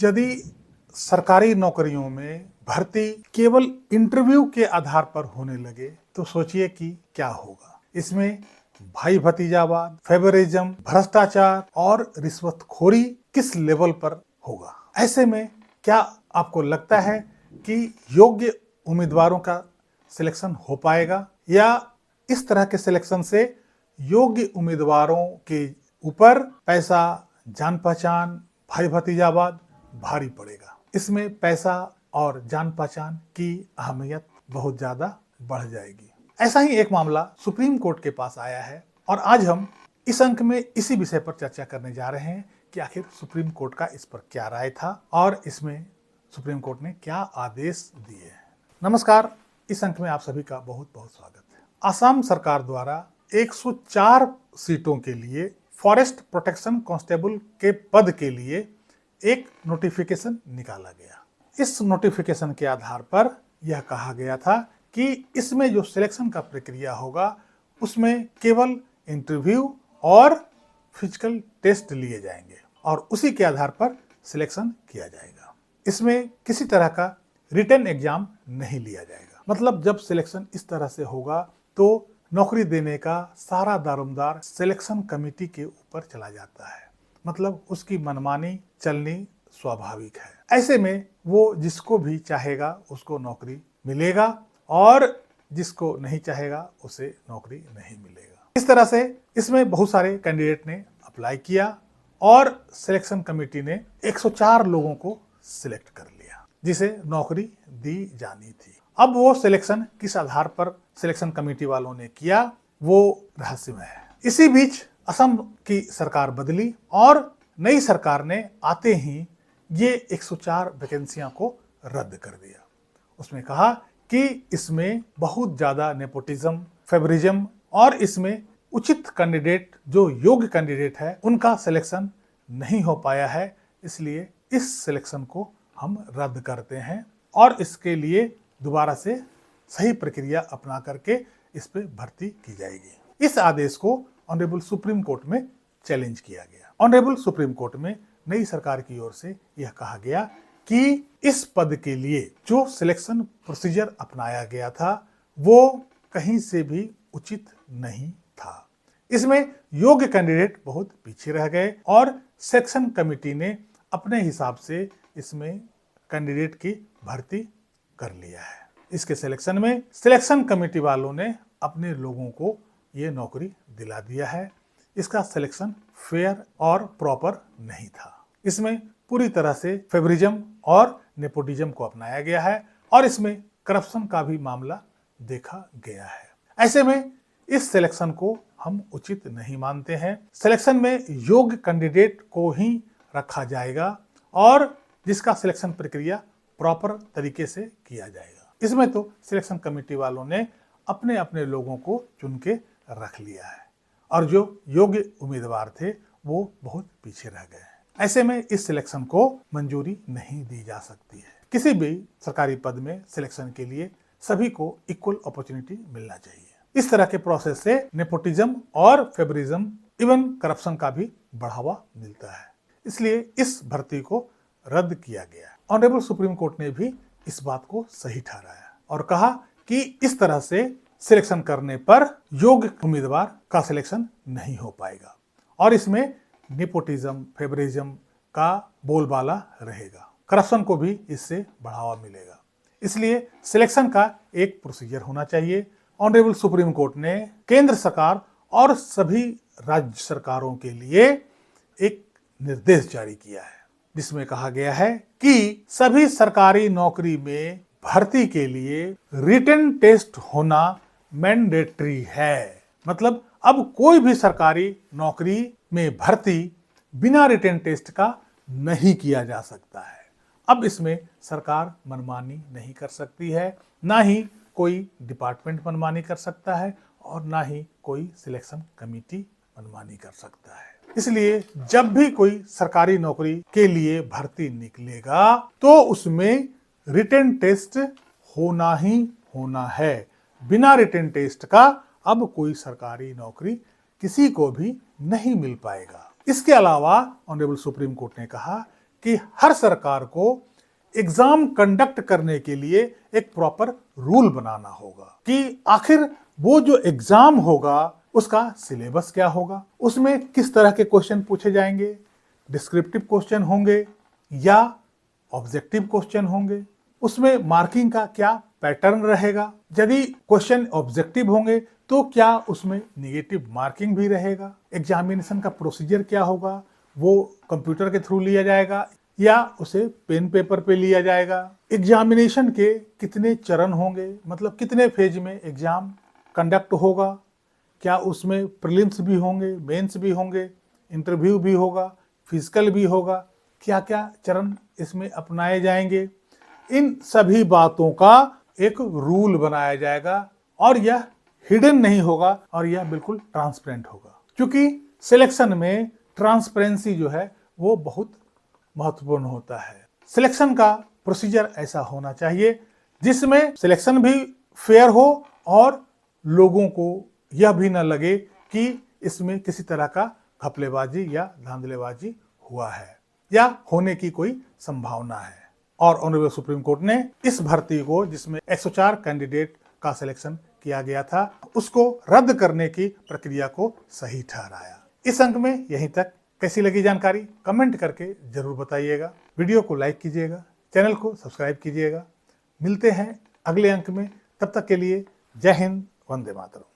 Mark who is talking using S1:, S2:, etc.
S1: यदि सरकारी नौकरियों में भर्ती केवल इंटरव्यू के आधार पर होने लगे तो सोचिए कि क्या होगा। इसमें भाई भतीजावाद, फेवरिज्म, भ्रष्टाचार और रिश्वतखोरी किस लेवल पर होगा। ऐसे में क्या आपको लगता है कि योग्य उम्मीदवारों का सिलेक्शन हो पाएगा, या इस तरह के सिलेक्शन से योग्य उम्मीदवारों के ऊपर पैसा, जान पहचान, भाई भतीजावाद भारी पड़ेगा। इसमें पैसा और जान पहचान की अहमियत बहुत ज्यादा बढ़ जाएगी। ऐसा ही एक मामला सुप्रीम कोर्ट के पास आया है और आज हम इस अंक में इसी विषय पर चर्चा करने जा रहे हैं कि आखिर सुप्रीम कोर्ट का इस पर क्या राय था और इसमें सुप्रीम कोर्ट ने क्या आदेश दिए हैं। नमस्कार, इस अंक में आप सभी का बहुत बहुत स्वागत है। असम सरकार द्वारा 104 सीटों के लिए फॉरेस्ट प्रोटेक्शन कांस्टेबल के पद के लिए एक नोटिफिकेशन निकाला गया। इस नोटिफिकेशन के आधार पर यह कहा गया था कि इसमें जो सिलेक्शन का प्रक्रिया होगा उसमें केवल इंटरव्यू और फिजिकल टेस्ट लिए जाएंगे और उसी के आधार पर सिलेक्शन किया जाएगा। इसमें किसी तरह का रिटन एग्जाम नहीं लिया जाएगा। मतलब जब सिलेक्शन इस तरह से होगा तो नौकरी देने का सारा दारोमदार सिलेक्शन कमेटी के ऊपर चला जाता है। मतलब उसकी मनमानी चलनी स्वाभाविक है। ऐसे में वो जिसको भी चाहेगा उसको नौकरी मिलेगा और जिसको नहीं चाहेगा उसे नौकरी नहीं मिलेगा। इस तरह से इसमें बहुत सारे कैंडिडेट ने अप्लाई किया और सिलेक्शन कमेटी ने 104 लोगों को सिलेक्ट कर लिया जिसे नौकरी दी जानी थी। अब वो सिलेक्शन किस आधार पर सिलेक्शन कमेटी वालों ने किया वो रहस्यमय है। इसी बीच असम की सरकार बदली और नई सरकार ने आते ही ये 104 वैकेंसियां को रद्द कर दिया। उसमें कहा कि इसमें बहुत ज्यादा नेपोटिज्म, फेवरिज्म और इसमें उचित कैंडिडेट, जो योग्य कैंडिडेट है, उनका सिलेक्शन नहीं हो पाया है, इसलिए इस सिलेक्शन को हम रद्द करते हैं और इसके लिए दोबारा से सही प्रक्रिया अपना करके इस पे भर्ती की जाएगी। इस आदेश को ऑनरेबल सुप्रीम कोर्ट में चैलेंज किया गया। ऑनरेबल सुप्रीम कोर्ट में नई सरकार की ओर से यह कहा गया कि इस पद के लिए जो सिलेक्शन प्रोसीजर अपनाया गया था वो कहीं से भी उचित नहीं था। इसमें योग्य कैंडिडेट बहुत पीछे रह गए और सिलेक्शन कमेटी ने अपने हिसाब से इसमें कैंडिडेट की भर्ती कर लिया है। इसके सिलेक्शन में सिलेक्शन कमेटी वालों ने अपने लोगों को ये नौकरी दिला दिया है। इसका सिलेक्शन फेयर और प्रॉपर नहीं था। इसमें पूरी तरह से फेवरिज्म और नेपोटिज्म को अपनाया गया है और इसमें करप्शन का भी मामला देखा गया है। ऐसे में इस सिलेक्शन को हम उचित नहीं मानते हैं। सिलेक्शन में योग्य कैंडिडेट को ही रखा जाएगा और जिसका सिलेक्शन प्रक्रिया प्रॉपर तरीके से किया जाएगा। इसमें तो सिलेक्शन कमेटी वालों ने अपने अपने लोगों को चुन के रख लिया है और जो योग्य उम्मीदवार थे वो बहुत पीछे रह गए हैं। ऐसे में इस सिलेक्शन को मंजूरी नहीं दी जा सकती है। किसी भी सरकारी पद में सिलेक्शन के लिए सभी को इक्वल अपॉर्चुनिटी मिलना चाहिए। इस तरह के प्रोसेस से नेपोटिज्म और फेवरिज्म, इवन करप्शन का भी बढ़ावा मिलता है। इसलिए इस भर्ती को रद्द किया गया। ऑनरेबल सुप्रीम कोर्ट ने भी इस बात को सही ठहराया और कहा कि इस तरह से सिलेक्शन करने पर योग्य उम्मीदवार का सिलेक्शन नहीं हो पाएगा और इसमें नेपोटिज्म, फेवरिज्म का बोलबाला रहेगा। करप्शन को भी इससे बढ़ावा मिलेगा। इसलिए सिलेक्शन का एक प्रोसीजर होना चाहिए। ऑनरेबल सुप्रीम कोर्ट ने केंद्र सरकार और सभी राज्य सरकारों के लिए एक निर्देश जारी किया है जिसमें कहा गया है कि सभी सरकारी नौकरी में भर्ती के लिए रिटन टेस्ट होना मैंडेटरी है। मतलब अब कोई भी सरकारी नौकरी में भर्ती बिना रिटन टेस्ट का नहीं किया जा सकता है। अब इसमें सरकार मनमानी नहीं कर सकती है, ना ही कोई डिपार्टमेंट मनमानी कर सकता है और ना ही कोई सिलेक्शन कमेटी मनमानी कर सकता है। इसलिए जब भी कोई सरकारी नौकरी के लिए भर्ती निकलेगा तो उसमें रिटन टेस्ट होना ही होना है। बिना रिटन टेस्ट का अब कोई सरकारी नौकरी किसी को भी नहीं मिल पाएगा। इसके अलावा ऑनरेबल सुप्रीम कोर्ट ने कहा कि हर सरकार को एग्जाम कंडक्ट करने के लिए एक प्रॉपर रूल बनाना होगा कि आखिर वो जो एग्जाम होगा उसका सिलेबस क्या होगा, उसमें किस तरह के क्वेश्चन पूछे जाएंगे, डिस्क्रिप्टिव क्वेश्चन होंगे या ऑब्जेक्टिव क्वेश्चन होंगे, उसमें मार्किंग का क्या पैटर्न रहेगा, यदि क्वेश्चन ऑब्जेक्टिव होंगे तो क्या उसमें नेगेटिव मार्किंग भी रहेगा, एग्जामिनेशन का प्रोसीजर क्या होगा, वो कंप्यूटर के थ्रू लिया जाएगा या उसे पेन पेपर पे लिया जाएगा, एग्जामिनेशन के कितने चरण होंगे, मतलब कितने फेज में एग्जाम कंडक्ट होगा, क्या उसमें प्रीलिम्स भी होंगे, मेंस भी होंगे, इंटरव्यू भी होगा, फिजिकल भी होगा, क्या क्या चरण इसमें अपनाए जाएंगे, इन सभी बातों का एक रूल बनाया जाएगा और यह हिडन नहीं होगा और यह बिल्कुल ट्रांसपेरेंट होगा, क्योंकि सिलेक्शन में ट्रांसपेरेंसी जो है वो बहुत महत्वपूर्ण होता है। सिलेक्शन का प्रोसीजर ऐसा होना चाहिए जिसमें सिलेक्शन भी फेयर हो और लोगों को यह भी न लगे कि इसमें किसी तरह का घपलेबाजी या धांधलेबाजी हुआ है या होने की कोई संभावना है। और ऑनरेबल सुप्रीम कोर्ट ने इस भर्ती को, जिसमें 104 कैंडिडेट का सिलेक्शन किया गया था, उसको रद्द करने की प्रक्रिया को सही ठहराया। इस अंक में यहीं तक। कैसी लगी जानकारी कमेंट करके जरूर बताइएगा। वीडियो को लाइक कीजिएगा, चैनल को सब्सक्राइब कीजिएगा। मिलते हैं अगले अंक में, तब तक के लिए जय हिंद, वंदे मातरम।